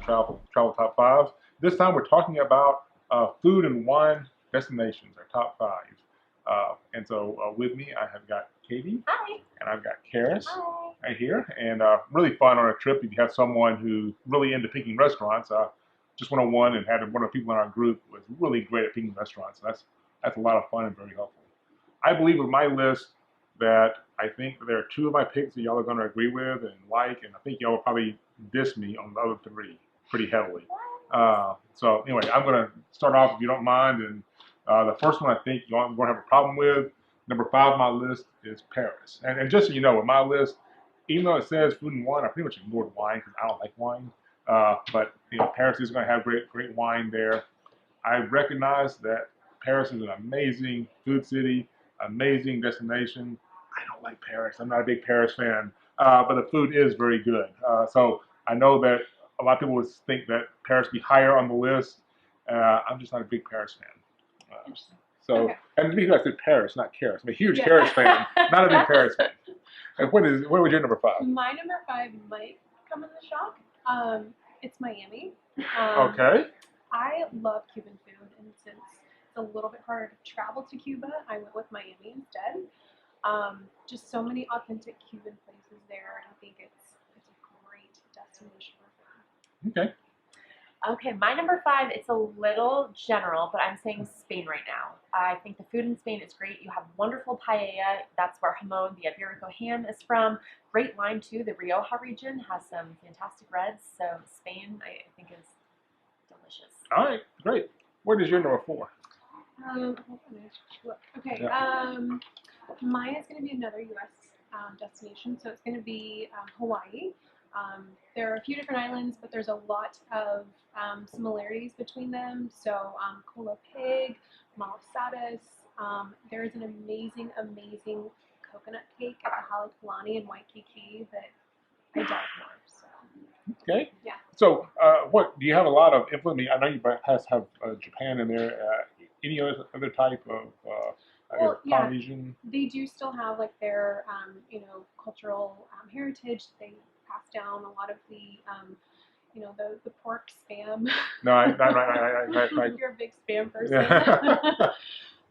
travel top fives. This time we're talking about food and wine destinations, our top five. And so with me, I have got Katie. Hi. And I've got Karis Hi. right here. And really fun on a trip if you have someone who's really into picking restaurants. Just 101 and had one of the people in our group was really great at picking restaurants. So that's a lot of fun and very helpful. I believe with my list that I think there are two of my picks that y'all are going to agree with and like, and I think y'all will probably diss me on the other three pretty heavily. So anyway, I'm going to start off if you don't mind. And the first one I think you're going to have a problem with. Number 5 on my list is Paris. And just so you know, with my list, even though it says food and wine, I pretty much ignored wine because I don't like wine. But Paris is going to have great wine there. I recognize that Paris is an amazing food city, amazing destination. I don't like Paris. I'm not a big Paris fan, but the food is very good. So I know that a lot of people would think that Paris be higher on the list. I'm just not a big Paris fan. So, okay. And to be clear, I said Paris, not Karis. I'm a huge Karis fan, not a big Paris fan. And what was your number 5? My number 5 might come as a shock. It's Miami. Okay. I love Cuban food, and since it's a little bit harder to travel to Cuba, I went with Miami instead. Just so many authentic Cuban places there, and I think it's a great destination for food. Okay. Okay, my number 5, it's a little general, but I'm saying Spain right now. I think the food in Spain is great. You have wonderful paella. That's where jamón, the Iberico ham, is from. Great wine, too. The Rioja region has some fantastic reds, so Spain, I think, is delicious. All right, great. What is your number 4? Okay, mine is going to be another U.S. Destination, so it's going to be Hawaii. There are a few different islands, but there's a lot of similarities between them. So Kola Pig, Malasadas. There is an amazing coconut cake at the Halekulani in Waikiki that I dive for. So. Okay. Yeah. So what do you have a lot of influence? I know you have Japan in there. Any other type of Polynesian? They do still have like their cultural heritage. They pass down a lot of the the pork spam. No, right. You're a big spam person. Yeah.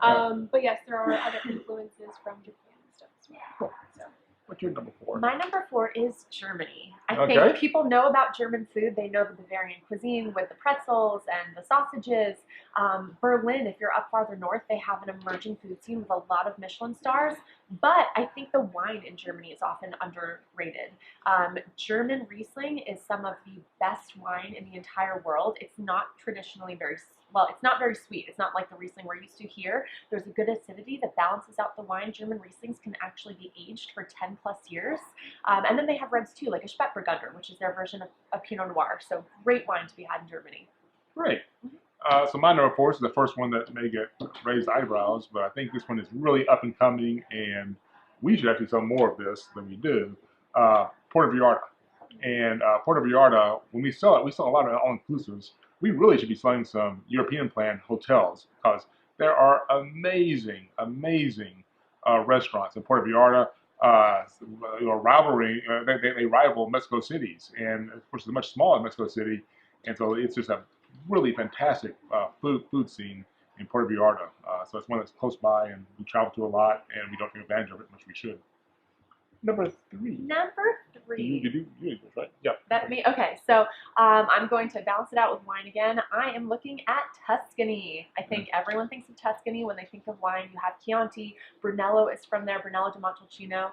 But yes, there are other influences from Japan and stuff as well. Cool. So. What's your number 4? My number 4 is Germany. I think people know about German food. They know the Bavarian cuisine with the pretzels and the sausages. Berlin, if you're up farther north, they have an emerging food scene with a lot of Michelin stars. But I think the wine in Germany is often underrated. German Riesling is some of the best wine in the entire world. It's not traditionally it's not very sweet. It's not like the Riesling we're used to here. There's a good acidity that balances out the wine. German Rieslings can actually be aged for 10 plus years. And then they have reds too, like a Spätburgunder, which is their version of Pinot Noir. So great wine to be had in Germany. Great. So my number 4 is the first one that may get raised eyebrows, but I think this one is really up and coming, and we should actually sell more of this than we do. Puerto Vallarta. And Puerto Vallarta, when we sell it, we sell a lot of all-inclusives. We really should be selling some European plan hotels because there are amazing restaurants in Puerto Vallarta. Rivalry, they rival Mexico City's, and of course it's much smaller than Mexico City, and so it's just a really fantastic food scene in Puerto Vallarta. So it's one that's close by, and we travel to a lot, and we don't take advantage of it much we should. Number 3. Number 3. You do this, right? Yeah. That me. Okay, so I'm going to balance it out with wine again. I am looking at Tuscany. I think everyone thinks of Tuscany when they think of wine. You have Chianti. Brunello is from there. Brunello di Montalcino.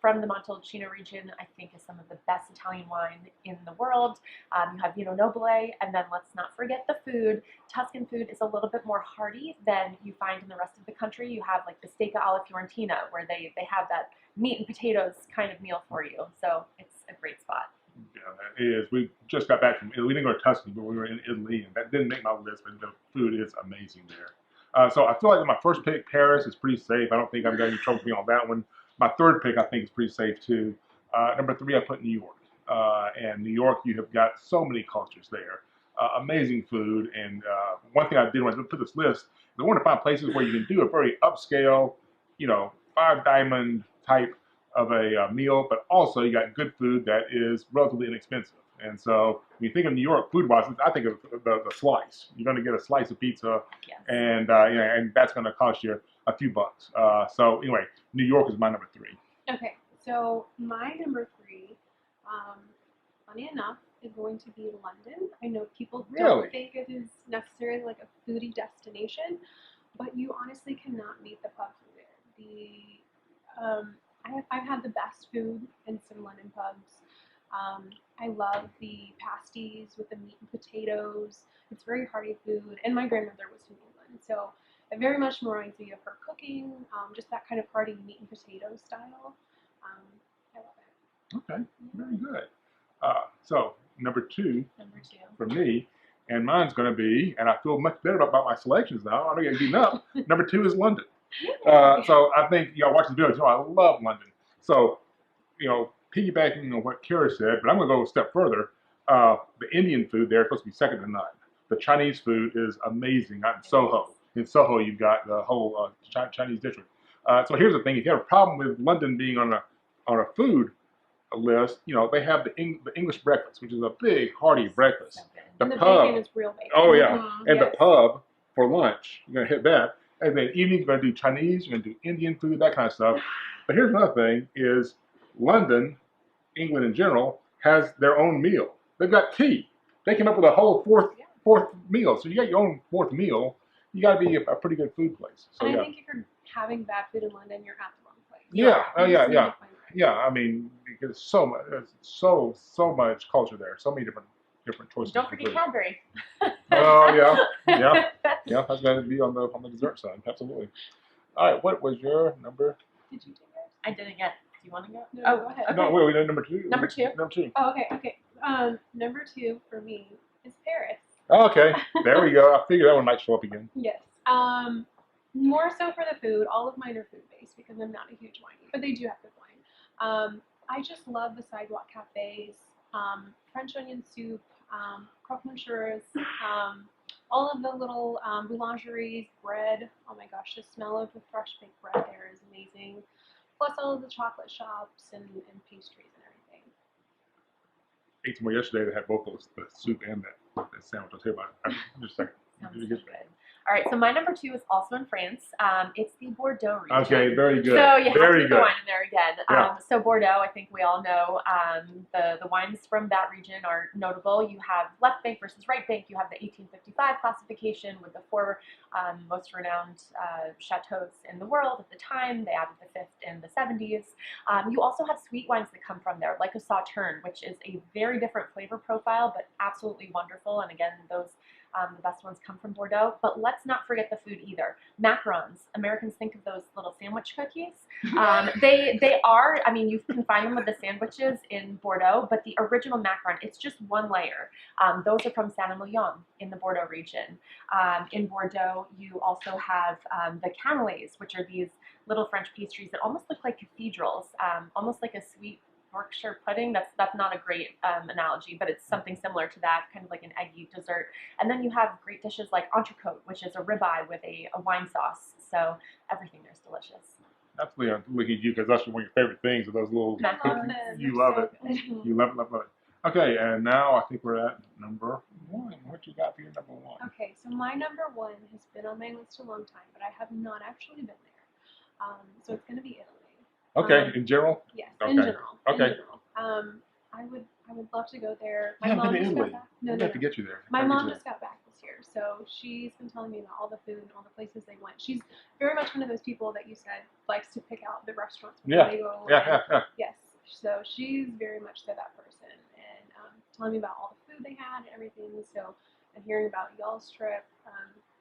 From the Montalcino region, I think is some of the best Italian wine in the world. You have Vino Nobile, and then let's not forget the food. Tuscan food is a little bit more hearty than you find in the rest of the country. You have like the Steak alla Fiorentina, where they have that meat and potatoes kind of meal for you. So it's a great spot. Yeah, that is. We just got back from Italy. We didn't go to Tuscany, but we were in Italy, and that didn't make my list, but the food is amazing there. So I feel like my first pick, Paris, is pretty safe. I don't think I'm going to trouble on that one. My third pick, I think, is pretty safe too. Number 3, I put New York. And New York, you have got so many cultures there. Amazing food. And one thing I did when I put this list is I want to find places where you can do a very upscale, 5-diamond type of a meal, but also you got good food that is relatively inexpensive. And so when you think of New York food-wise, I think of the slice. You're going to get a slice of pizza, Yes. and and that's going to cost you a few bucks. So anyway, New York is my number 3. Okay, so my number 3, funny enough, is going to be London. I know people Really? don't think it is necessarily like a foodie destination, but you honestly cannot beat the pub food there. I've had the best food in some London pubs. I love the pasties with the meat and potatoes. It's very hearty food, and my grandmother was from England, so it very much reminds me of her cooking, just that kind of hearty meat and potato style. I love it. Okay, very good. So number 2 Number 2. for me, and mine's going to be, and I feel much better about my selections now. I'm not getting beaten up. Number 2 is London. So I think watch the video. I love London. So piggybacking on what Kara said, but I'm going to go a step further. The Indian food there is supposed to be second to none. The Chinese food is amazing out in Soho. In Soho, you've got the whole Chinese district. So here's the thing: if you have a problem with London being on a food list, they have the English breakfast, which is a big hearty breakfast. And the bacon is real bacon. Oh yeah, and yes. the pub for lunch, you're gonna hit that. And then evening, you're gonna do Chinese, you're gonna do Indian food, that kind of stuff. But here's another thing: is London, England in general, has their own meal. They've got tea. They came up with a whole fourth meal. So you got your own 4th meal. You got to be a pretty good food place. So, and I think if you're having bad food in London, you're at the wrong place. Yeah. Oh yeah. You need to find the right I mean, because there's so much culture there. So many different choices. Don't forget Cadbury. Oh yeah. That's got to be on the dessert side. Absolutely. All right. What was your number? Did you take yours? I didn't get. Do you want to go? No, go ahead. Okay. No, wait. We did number 2. Number 2. Number 2. Oh, okay. Number 2 for me is Paris. Okay. There we go. I figured that one might show up again. Yes. More so for the food. All of mine are food-based because I'm not a huge winey, but they do have good wine. I just love the sidewalk cafes, French onion soup, croque monsieurs, all of the little boulangeries, bread. Oh my gosh, the smell of the fresh baked bread there is amazing. Plus all of the chocolate shops and pastries and everything. Ate some more yesterday that had both those, the soup and that sandwich. I'll tell you about it. Just a second. Sounds so good. All right, so my number 2 is also in France. It's the Bordeaux region. Okay, very good. So you have very to put good. the wine in there again. Yeah. So Bordeaux, I think we all know the wines from that region are notable. You have left bank versus right bank. You have the 1855 classification with the 4 most renowned chateaus in the world at the time. They added the 5th in the 70s. You also have sweet wines that come from there, like a Sauterne, which is a very different flavor profile, but absolutely wonderful. And again, those the best ones come from Bordeaux. But let's not forget the food either. Macarons. Americans think of those little sandwich cookies. They are, I mean, you can find them with the sandwiches in Bordeaux, but the original macaron, it's just one layer. Those are from Saint-Emilion in the Bordeaux region. In Bordeaux, you also have the cannelés, which are these little French pastries that almost look like cathedrals, almost like a sweet Yorkshire pudding. That's not a great analogy, but it's something similar to that, kind of like an eggy dessert. And then you have great dishes like entrecôte, which is a ribeye with a wine sauce. So everything there's delicious. Absolutely, I'm looking at you because that's one of your favorite things. Are those little cookies? You love it. You love it. Okay, and now I think we're at number 1. What you got for your number 1? Okay, so my number 1 has been on my list a long time, but I have not actually been there. So it's going to be Italy. Okay, in general? Yes, Okay. in general. Okay. In general. I would love to go there. My mom just Italy. got back. No, We no, have to no. get you there. My mom just got back this year, so she's been telling me about all the food and all the places they went. She's very much one of those people that you said likes to pick out the restaurants before they go. Yeah. Yes, so she's very much that person, and telling me about all the food they had and everything. So, and hearing about y'all's trip,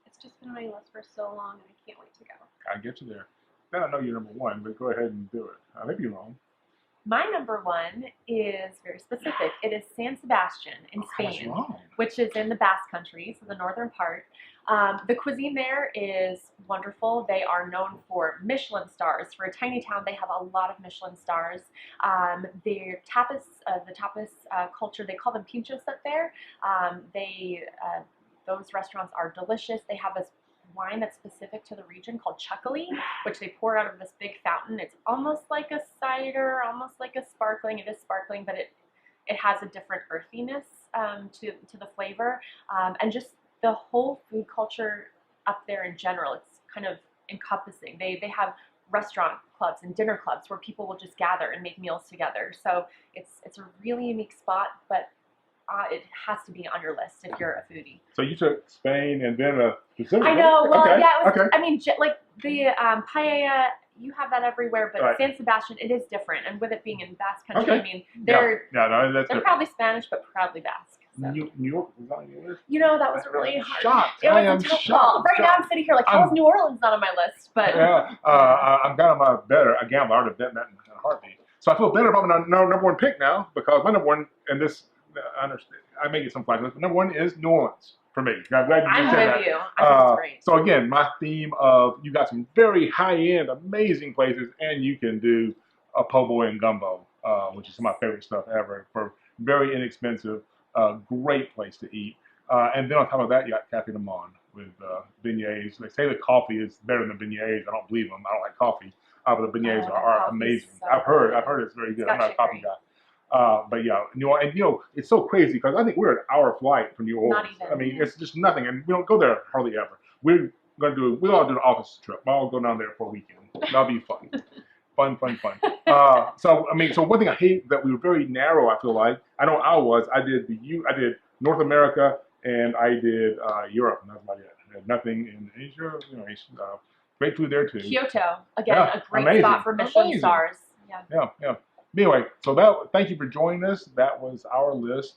it's just been on my list for so long, and I can't wait to go. I'll get you there. Then I know you're number 1, but go ahead and do it. I may be wrong. My number 1 is very specific. It is San Sebastian in Spain, which is in the Basque Country, so the northern part. The cuisine there is wonderful. They are known for Michelin stars. For a tiny town, they have a lot of Michelin stars. Their tapas, the tapas culture, they call them pinchos up there. Those restaurants are delicious. They have this wine that's specific to the region called Chucoli, which they pour out of this big fountain. It's almost like a cider, almost like a sparkling. It is sparkling, but it has a different earthiness to the flavor, and just the whole food culture up there in general. It's kind of encompassing. They have restaurant clubs and dinner clubs where people will just gather and make meals together. So it's a really unique spot, but it has to be on your list if you're a foodie. So you took Spain and then Pacific. I know. Well, okay. yeah. It was, okay. I mean, like the paella, you have that everywhere, but Right. San Sebastian, it is different. And with it being in Basque Country, Okay. I mean, they're no, that's they're different. probably Spanish, but proudly Basque. So. New York was on your list. You know, that was really hard. Shocked. It was I am a tough shocked. call. Right now, I'm sitting here like, how is New Orleans not on my list? But Yeah, I'm kind of a gambler. I would have bet that in a heartbeat. So I feel better about my number one pick now because my number one, and this, I understand, I may get some flack, but number one is New Orleans for me. I'm glad you I'm said with that. you. I think it's great. So again, my theme of you got some very high-end, amazing places, and you can do a po' boy and gumbo, which is some of my favorite stuff ever, for very inexpensive, great place to eat. And then on top of that, you got Cafe Le Monde with beignets. They say the coffee is better than beignets. I don't believe them. I don't like coffee, but the beignets the are coffee's amazing. so I've heard good. it's very good. It's I'm not a coffee actually guy. But yeah, it's so crazy because I think we're an hour flight from New Orleans. Not even. I mean, it's just nothing, and we don't go there hardly ever. We'll all do an office trip. I'll go down there for a weekend. That'll be fun. Fun. So one thing I hate that we were very narrow. I feel like I did North America and I did Europe, and that's about it. I had nothing in Asia. Great food there too. Kyoto, again, Yeah, a great amazing. spot for Michelin Amazing. stars. Yeah. Yeah. Anyway, so thank you for joining us. That was our list.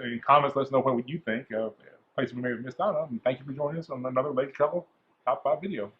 In comments, let us know what you think of places we may have missed out on. And thank you for joining us on another Lake Travel Top 5 video.